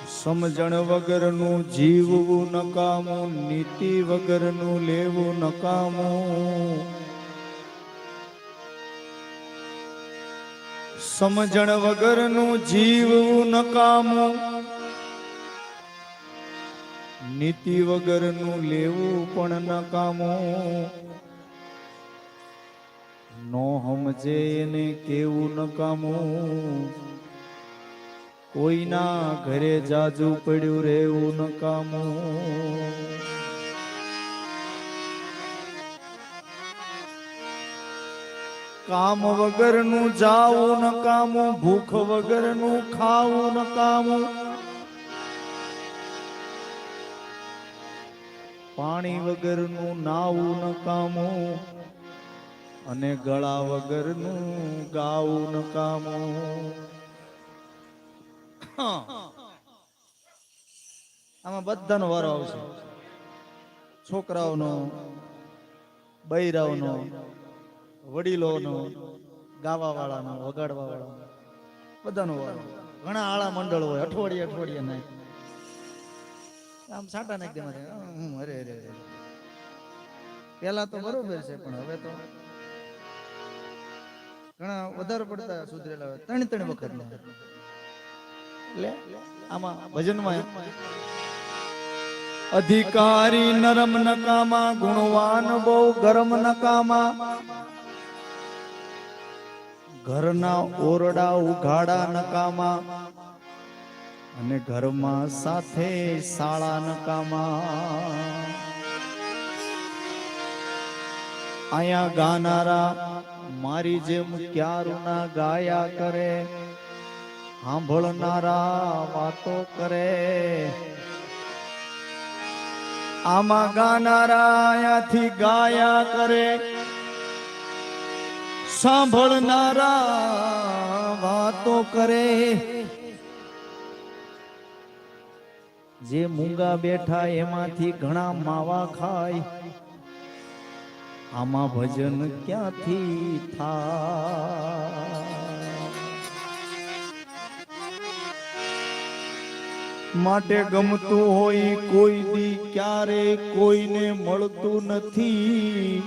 સમજણ વગરનું જીવવું નકામું, નીતિ વગરનું લેવું નકામું. સમજણ વગરનું જીવવું નકામું, નીતિ વગરનું લેવું પણ નકામું. નો સમજે એને કેવું નકામું, કોઈના ઘરે જાજુ પડ્યું રહેવું નકામું. કામ વગરનું જાવું નકામું, ભૂખ વગરનું ખાવું નકામું. પાણી વગરનું નાવું નકામું, અને ગળા વગરનું ગાવું નકામું. આમાં બધાનો વારો આવશે. છોકરાઓનો, બૈરાઓનો, વડીલોનો, ગાવા વાળાનો, વગાડવા વાળાનો, બધાનો વારો. ઘણા આળા મંડળ હોય, અઠવાડિયે નાખ આમ સાટા નાખ દે. અરે અરે અરે, પેલા તો બરોબર છે, પણ હવે તો ઘણા વધારે પડતા સુધરેલા હોય. ત્રણ વખત એટલે આમાં ભજનમાં અધિકારી નરમ નકામા, ગુણવાન બહુ ગરમ નકામા. ઘરના ઓરડા ઉઘાડા નકામા, અને ઘરમાં સાથે શાળા નકામા. આયા ગાનારા મારી જેમ ક્યારુના ગાયા કરે, સાંભળનારા વાતો કરે. આમાં ગાનારા આયાથી ગાયા કરે, સાંભળનારા વાતો કરે. જે મૂંગા બેઠા એમાંથી ઘણા માવા ખાય, આમાં ભજન ક્યાંથી થાય? માટે ગમતું હોય કોઈ દી ક્યારે કોઈને મળતું નથી.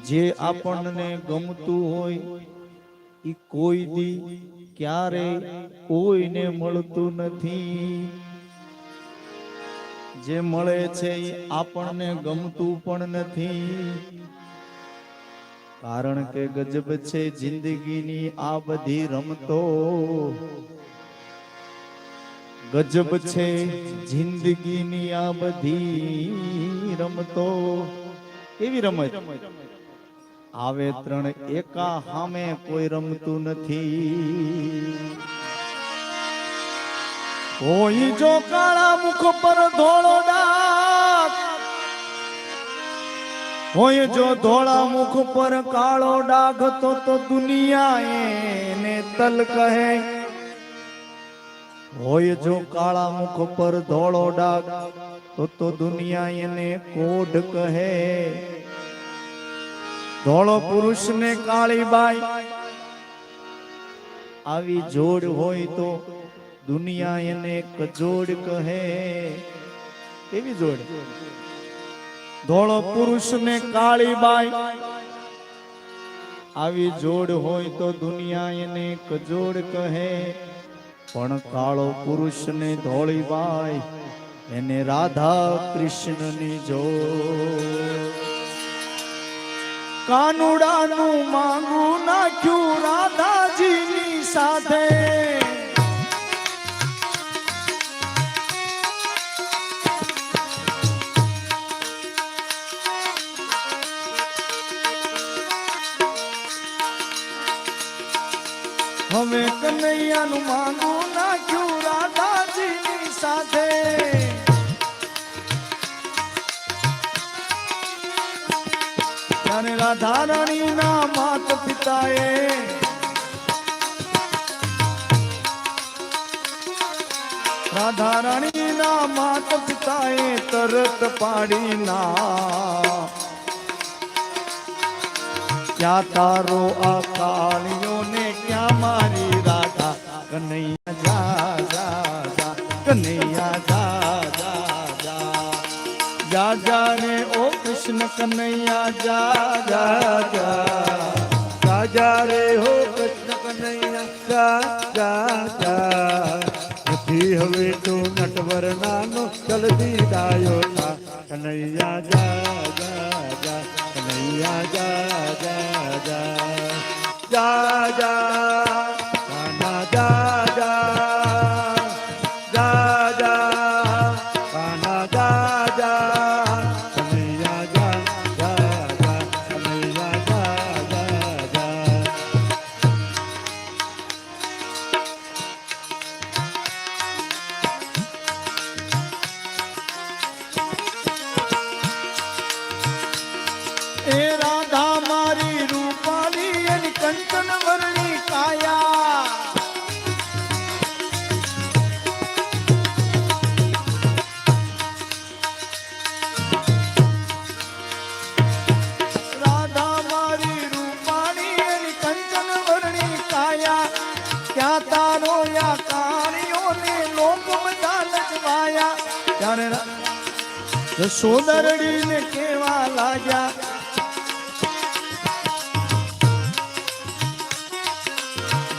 જે આપણને ગમતું હોય ઈ કોઈ દી ક્યારે કોઈને મળતું નથી. જે મળે છે એ આપણને ગમતું પણ નથી. કારણ કે ગજબ છે જિંદગીની આ બધી રમતો. ગજબ છે જિંદગીની આ બધી રમતો. કેવી રમત? આવે ત્રણ એકા સામે કોઈ રમતું નથી. કોઈ જો કાળા મુખ પર ધોળો ડાઘ, હોય જો ધોળા મુખ પર કાળો ડાઘ, તો દુનિયા એને તલ કહે. હોય જો કાળા મુખ પર ધોળો ડાઘ, તો દુનિયા એને કોઢ કહે. ધોળો પુરુષ ને કાળી બાઈ આવી જોડ હોય તો દુનિયા એને કજોડ કહે. એવી જોડ. ધોળો પુરુષ ને કાળી બાઈ આવી જોડ હોય તો દુનિયા એને કજોડ કહે. પણ કાળો પુરુષ ને ધોળી બાઈ એને રાધા કૃષ્ણની જોડ. કાનુડાનું માંગું નાખ્યું રાધાજીની સાથે. હવે કનૈયાનું માંગું નાખ્યું રાધાજીની સાથે. ત્યારે રાધા રાણીના માત પિતાએ રાધા રાણીના માત પિતાએ તરત પાડી ના. ક્યાં તારો આ કાળિયો ને ક્યાં મારી રાધા, कन्हैया जा जा जा कन्हैया जा जा जा जा जा रे ओ कृष्ण कन्हैया जा जा जा जा जा रे हो कृष्ण कन्हैया जा जा जा નથી હવે તો નટવર નાનો જલ્દી ડાયો થા કન્હૈયા જા જા જા કન્હૈયા જા જા જા જા જા કાના જા જા જા જા કાના જા જા કન્હૈયા જા જા જા કન્હૈયા જા જા જા ए राधा मारी रूपाली एनी कंचन वर्णी काया राधा मारी रूपाली एनी कंचन वर्णी काया क्या तारो या कारियों ने लोक बधा लजवाया त्यारे यशोदरड़ी ने केवा लाग्या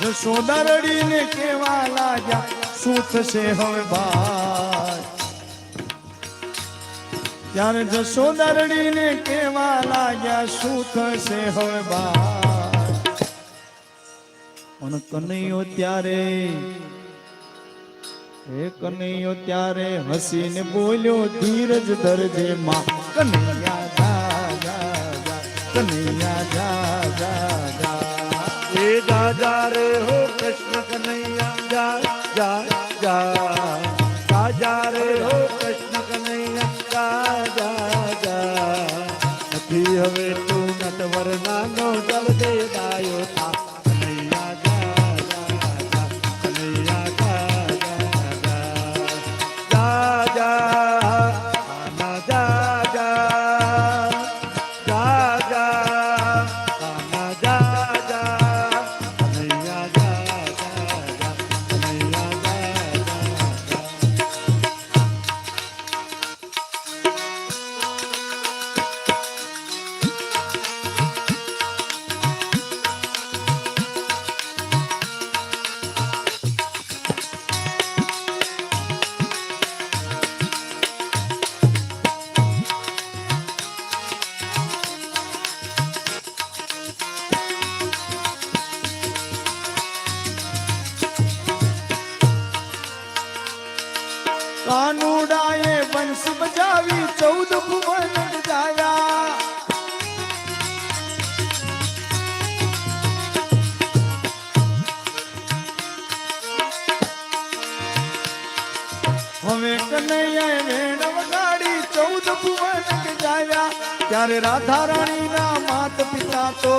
यशोदरड़ी ने केवा लाग्या सूत से हवे भाई यार यशोदरड़ी ने केवा लाग्या सूत से हवे भाई उन कन्हैयो त्यारे हे कन्हैयो त्यारे हसी ने बोल्यो धीरज धरजे मां कन्हैया जा जा जा कन्हैया जा जा जा ए जा जा रे हो कृष्ण कन्हैया जा जा जा जा जा रे हो कृष्ण कन्हैया जा जा जा નથી હવે તું નટવર નાનો જલ્દી ડાયો થા કન્હૈયા જા જા જા કન્હૈયા જા જા જા કાના જા જા જા જા કાના જા જા કન્હૈયા જા જા જા કન્હૈયા જા જા कानूडाए बंस बजावी 14 भुवन जाया हमें कन्हैया वेण वगाड़ी 14 भुवन जाया त्यारे राधा रानी ना मात पिता तो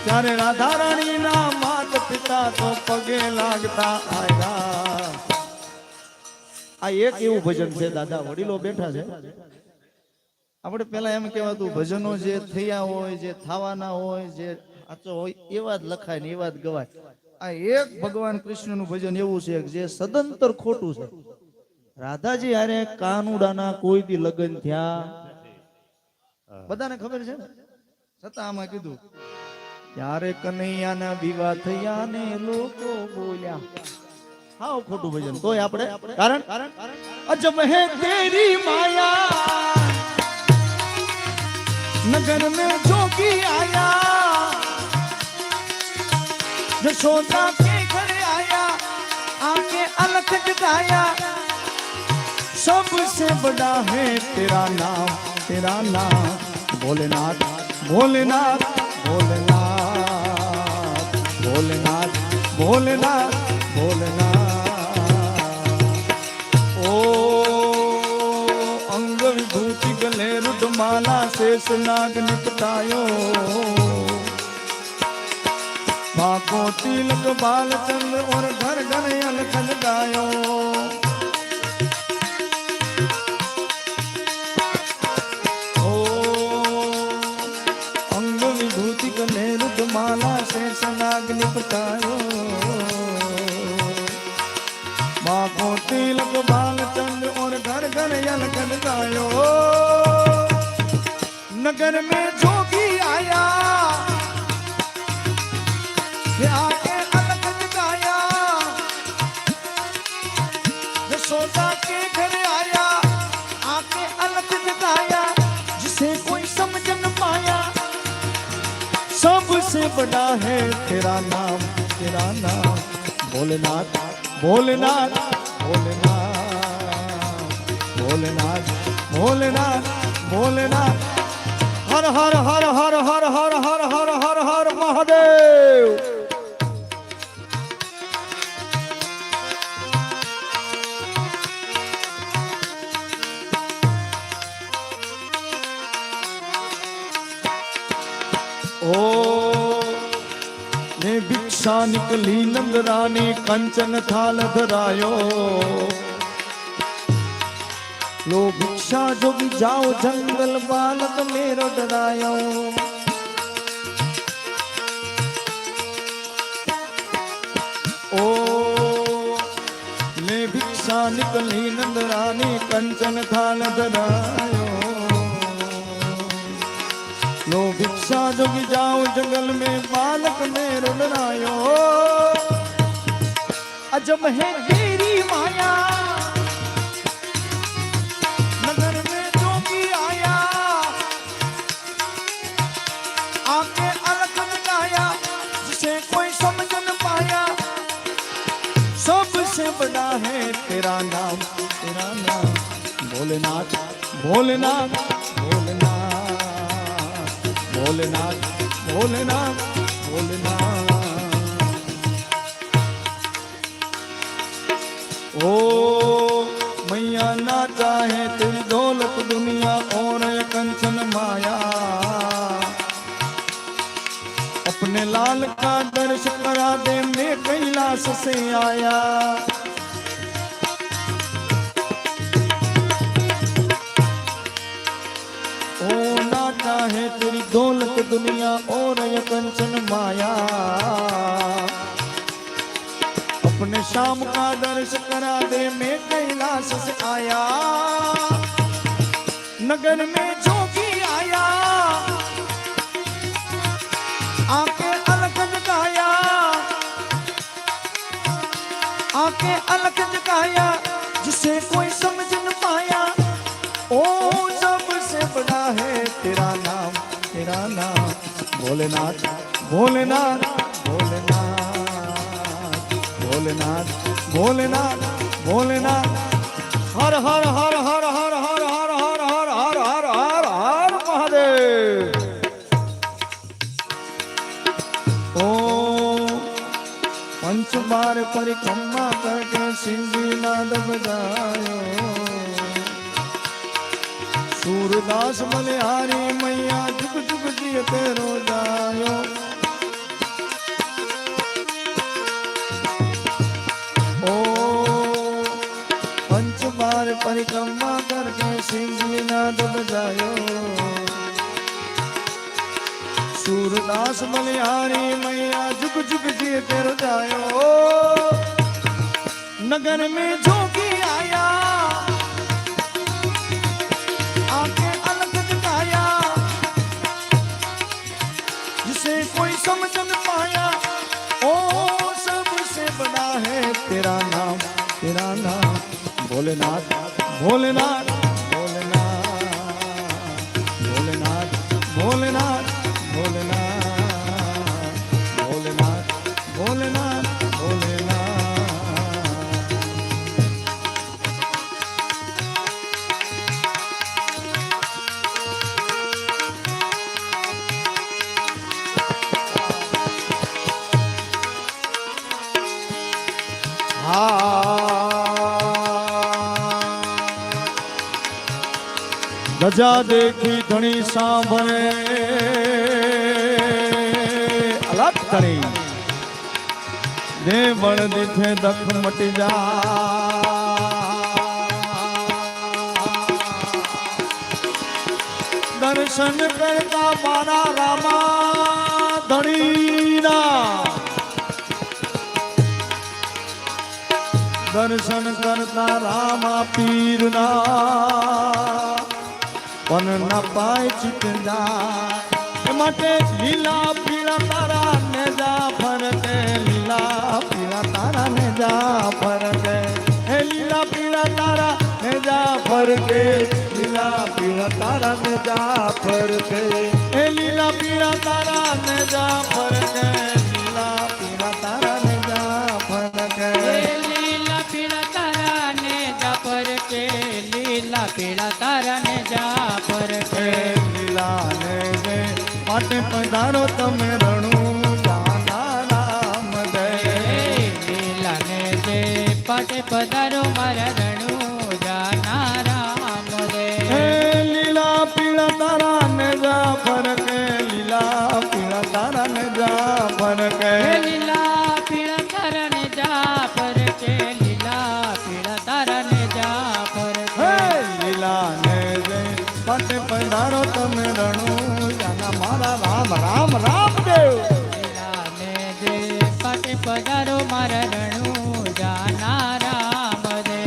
ત્યારે રાધા રાણી ના માત પિતા તો પગે લાગતા આયા આ એક એવું ભજન છે દાદા વડીલો બેઠા છે આપણે પેલા એમ કહેવાતું ભજનો જે થયા હોય જે થવાના હોય જે સાચો હોય એવા જ લખાય ને એવા જ ગવાય આ એક ભગવાન કૃષ્ણનું ભજન એવું છે જે સદંતર ખોટું છે રાધાજી હારે કાનુડાના કોઈ દી લગ્ન થયા બધાને ખબર છે ને છતાં આમાં કીધું ત્યારે કનૈયાના વિવાહ થયા ને લોકો બોલ્યા હાવ ખોટું ભજન તોય આપણે કારણ અજબ હે તેરી માયા नगर में जोगी आया यशोदा के घर आया आके अलख जगाया सबसे बड़ा है तेरा नाम भोलेनाथ भोलेनाथ भोलेनाथ भोलेनाथ भोलेनाथ भोलेनाथ ओ अंग विभूति गले रुद्रमाला शेष नाग निपटायो बापो तिलक बालचंद्र और घर घर अलख लगायो ओ जगायो नगर में जोगी आया आके अलग जगाया यशोदा के घर आया आके अलग जगाया जिसे कोई समझ न पाया सबसे बड़ा है तेरा नाम भोलेनाथ भोलेनाथ भोलेनाथ भोलेनाथ भोलेनाथ भोलेनाथ हर हर हर हर हर हर हर हर हर हर महादेव। ने भिक्षा निकली नंदरानी कंचन थाल धरायो लो भिक्षा जोगी जाओ जंगल बालक मेरो डरायो ओ ले भिक्षा निकली नंदरानी कंचन थाल धरायो लो भिक्षा जोगी जाओ जंगल में बालक मेरो डरायो अजब है तेरी माया नगर में जोगी आया आके अलग जगाया जिसे कोई समझ न पाया सबसे बड़ा है तेरा नाम भोलेनाथ भोलेनाथ भोलेनाथ भोलेनाथ भोलेनाथ भोलेनाथ। ओ मैया ना चाहे तेरी दौलत दुनिया और कंचन माया अपने लाल का दर्श करा दे मैं कैलाश से आया है तेरी दौलत दुनिया और ये कंचन माया अपने शाम का दर्श करा दे मैं कैलाश से आया नगर में जोगी आया आके अलग जगाया आके अलग जगाया जिसे कोई समझ न पाया ओ सबसे बड़ा है तेरा नाम भोलेनाथ भोलेनाथ भोलेनाथ भोलेनाथ भोलेनाथ भोलेनाथ हर हर हर हर हर हर हर हर हर हर हर हर हर महादेव। ओ पंच बार परिक्रमा करके सिंधी नाद बजायो सूरदास बलिहारी मैया जुग जुग जिय तेरो जायो ओ पंच बार परिक्रमा करके सिंधी नाद बजायो सूरदास बलिहारी मैया जुग जुग जिय तेरो जायो नगर में जोगी आया आके अलग जगाया जिसे कोई समझ न पाया ओ सबसे बड़ा है तेरा नाम भोलेनाथ भोलेनाथ भोलेनाथ भोलेनाथ भोलेनाथ भोलेनाथ भोलेनाथ भोलेनाथ भोलेनाथ। गजा देखी धनी सांभळे अलग करी दे बड़ दिखे दख मट जा दर्शन करता मारा रामा धनीना દર્શન કરતા રામા પીરના પણ ના પાય ચિત જાય માટે લીલા પીળા તારા ને જા ફરકે લીલા પીળા તારા ને જા ફરકે હે લીલા પીળા તારા ને જા ફરકે લીલા પીળા તારા ને જા ફરકે હે લીલા પીળા તારા ને જા ફરકે લીલા પીળા તારા ને જા ફરકે લીલા પીળા તારા ને જા ફરકે લીલા પીળા તારા ને જા ફરકે લીલા ને જે માટે પધારો તમે રણું જાના રામ દે લીલા ને જે પાટે પધારો મારા રણુ જાના રામ દે લીલા પીળા તારા ને જા ફરકે લીલા પીળા તારા ને જા ફરકે લીલા પીળા તારા ને જા ફરકે લીલા પીળા તારા ને જા ફરકે લીલા ને જે માટે પધારો તમે રણું જાના મારા રામ રામ રામ દેવ લીલા ને જે પાટે પધારો મારા રણુ જાના રામ દે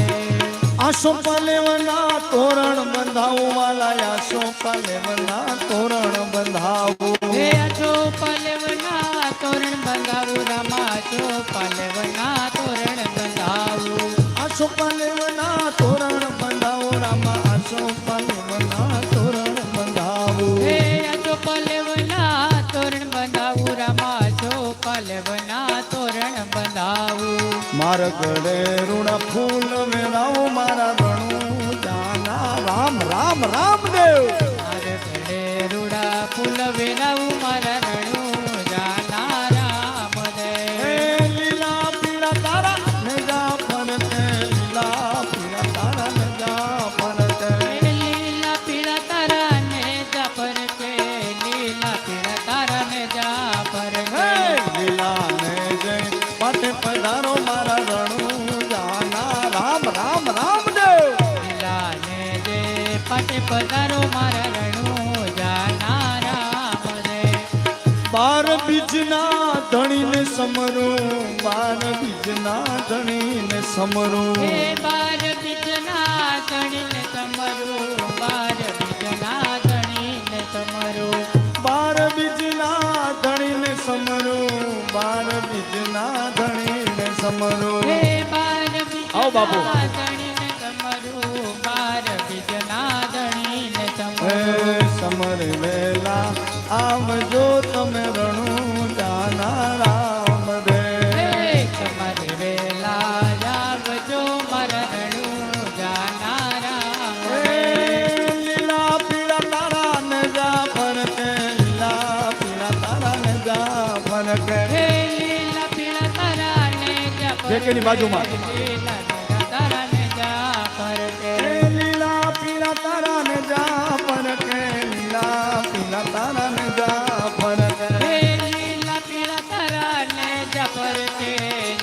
આશો પલેવના તોરણ બંધાવું વાલા આશો પલેવના તોરણ બંધાવું હે આજો પલવના તોરણ બંધાવું રામા જો પલવના તોરણ બંધાવું આશો પલેવના તોરણ બંધાવું રામા આશો પલેવના તોરણ બંધાવું હે આજો પલવના તોરણ બંધાવું રામા જો પલવના તોરણ બંધાવું માર ગળે ઋણ ફૂલ મેળાવું મારા રણું જાના રામ રામ રામ દેવ મારે ઘડે રૂડા ફૂલ વેરાવું મારા રણુ જાના રામ દે હે લીલા પીળા તારા ને જા ફરકે લીલા પીળા તારા ને જા ફરકે લીલા પીળા તારા ને જા ફરકે લીલા પીળા તારા ને જા ફરકે લીલા ને જય પાટે પધારો મારા રણું જાના રામ રામ રામ દેવ લીલા ને જે પાટે પધારો મારા રણુ જાના રામ દે બાર બીજના ધણીને સમરું બાર બીજના ધણીને સમરું હે બાર બીજના ધણીને તમારું બાર બીજના ધણીને તમારું બાર બીજના ધણીને સમરું બાર બીજના ધણીને સમરું હે બાર આવો બાપુ. બીજના ધણીને તમારું બાર બીજના ધણીને હે તમારું સમર વેલા આવજો તમે રણું જાના રામ રે હે તમારી વેલા આવજો મારા રણુ જાના રામ હે લીલા પીળા તારા ને જા ફરકે લીલા પીળા તારા ને જા ફરકે હે લીલા પીળા તારા ને જા ઠેકેની બાજુમાં. લીલા પીળા તારા ને જા ફરકે હે લીલા પીળા તારા ને જા ફરકે લીલા પીળા તારા ને જા ફરકે હે લીલા પીળા તારા ને જા ફરકે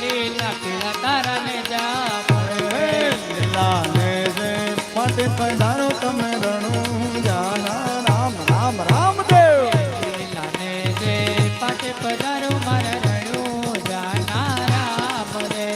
લીલા પીળા તારા ને જા ફરકે લીલા ને જે માટે પધારો તમે રણું જાના રામ રામ રામ દેવ લીલા ને જે પાટે પધારો મારા રણુ જાના રામ દે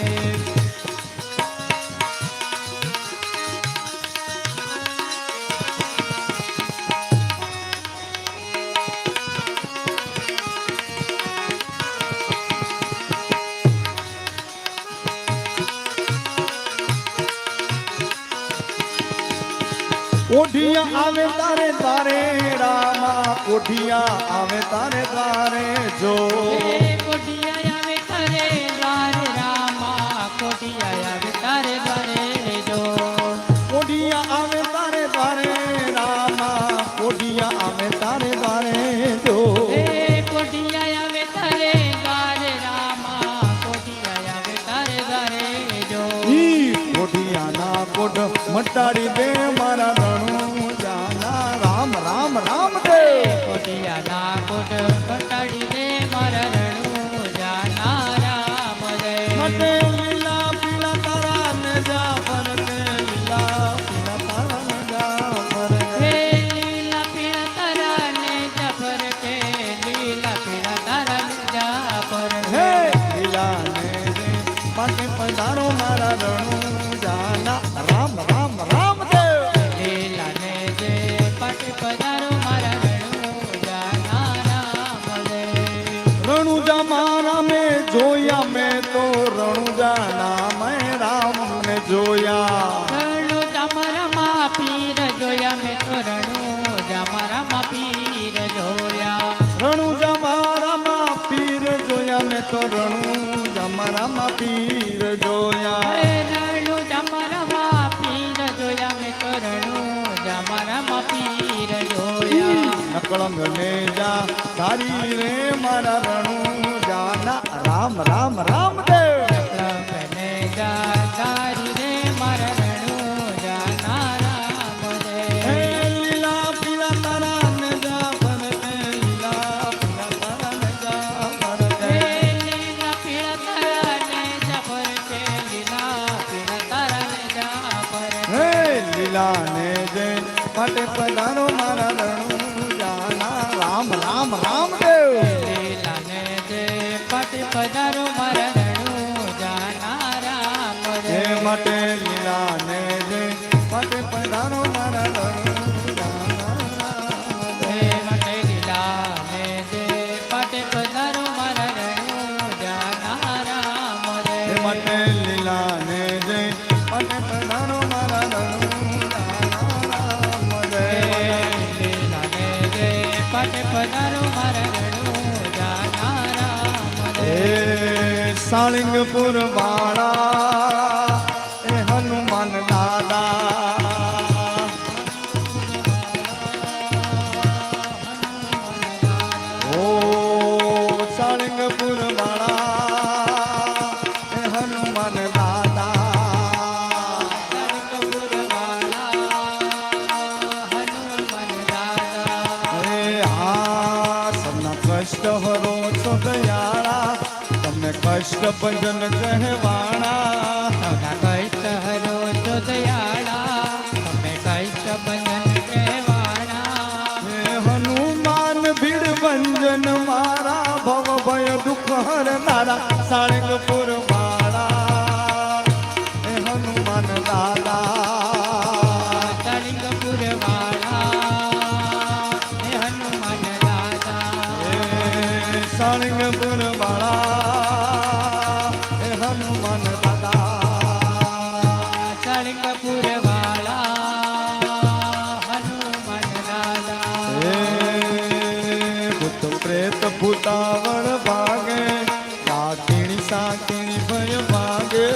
કોઠિયા આવે તારે દ્વારે રામા કોઠિયા આવે તારે દ્વારે જો હે કોઠિયા આવે તારે દ્વારે રામા કોઠિયા આવે તારે દ્વારે જો કોઠિયા આવે તારે દ્વારે રામા કોઠિયા આવે તારે દ્વારે જો હે કોઠિયા આવે તારે દ્વારે રામા કોઠિયા આવે તારે દ્વારે જો ઈ કોઠિયાના કોઠ મટાડી દે મારા રણું જાના રામ રામ રામ દેવ કોઠિયા ના કોટ કટાડી દે મારા રણુ જાના રામ દે મટે લીલા પીળા તારા ને જા ફરકે લીલા પીળા તારા ને જા ફરકે હે લીલા પીળા તારા ને જા ફરકે લીલા પીળા તારા ને જા ફરકે હે લીલા ને રે માટે પધારો મારા રણું જોયા મેં તો રણુજા મારામાં પીર જોયા રણુજા મારામાં પીર જોયા મેં તો રણુજા મારામાં પીર જોયા રણુજા મારામાં પીર જોયા મેં તો રણુજા મારામાં પીર જોયા નકળંગ ને જા તારી રે મારા રણુજાના રામ રામ રામ દેવ લગ્ને જા તારી રે મારા રણુજા નારામ રે હે લીલા પીળા તારા ને જા ભરતે લીલા પીળા તારા ને જા ભરતે લીલા પીળા તારા ને જા ભરતે લીલા પીળા તારા ને જા ભરતે હે લીલા ને જે માટે પધારો મારા રણુજાના રામ રામ રામ દેવ લીલા ને જે પાટે પધારો મારા રણુજા નારામ હે રે માટે લીલા ને જે માટે પધારો મારા રણુજાના હે માટે લીલા ને જે પાટે પધારો મારા રણુજા નારામ રે હે માટે લીલા ને જે માટે પધારો મારા રણુજાના રે લીલા ને જે પાટે પધારો મારા રણુજા નારામ રે હે સાળિંગપુર વાળા એ હનુમાન દાદા ઓ સાળિંગપુર વાળા એ હનુમાન દાદા અરે હા સબના કષ્ટ હરો છો દયાળા તમને કષ્ટ ભંજન કહેવાણા કષ્ટ હરો છો દયાળા તમે કષ્ટ ભજન કહેવાણા હે હનુમાન ભીડ ભંજન મારા ભવ ભય દુઃખ હરનારા સાળંગપુર વાળા હે હનુમાન દાદા કલિંગપુર વાળા હે હનુમાન દાદા હે સાળંગપુર વાળા હે હનુમાન દાદા કલિંગપુર વાળા હનુમાન દાદા હે ભૂત પ્રેત ભૂતાવળ ભાગે સાકીણી સાકીણી ભય ભાગે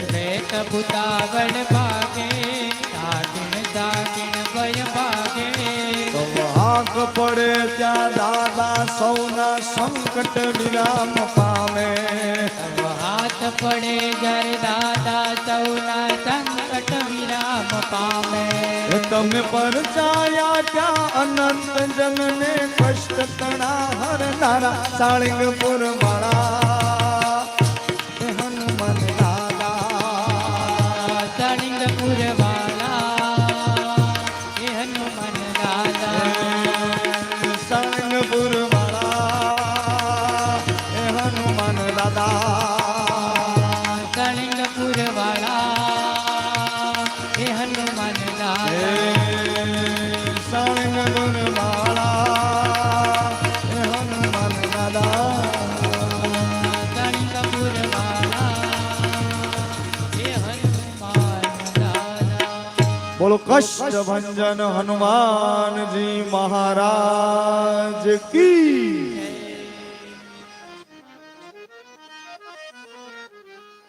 પ્રેત ભૂતાવળ ભાગે સાકિણ સાકિણ ભય ભાગે તો હાક પડે ત્યાં દાદા સૌના સંકટ વિરામ પામે હાથ પડે જ્યારે દાદા સૌના સંકટ વિરામ પામે એ તમે પરચાયા ત્યાં અનંત જનને કષ્ટ તણા હરનારા સાળિંગપુર વાળા હે હનુમાન દાદા કલિંગપુર વાળા હે હનુમાન દાદા સાળિંગપુર વાળા હે હનુમાન દાદા કલિંગપુર વાળા હે હનુમાન દાદા સાળિંગપુર વાળા હે હનુમાન દાદા કલિંગપુર વાળા હે હનુમાન દાદા બોલો કષ્ટ ભંજન હનુમાનજી મહારાજ કી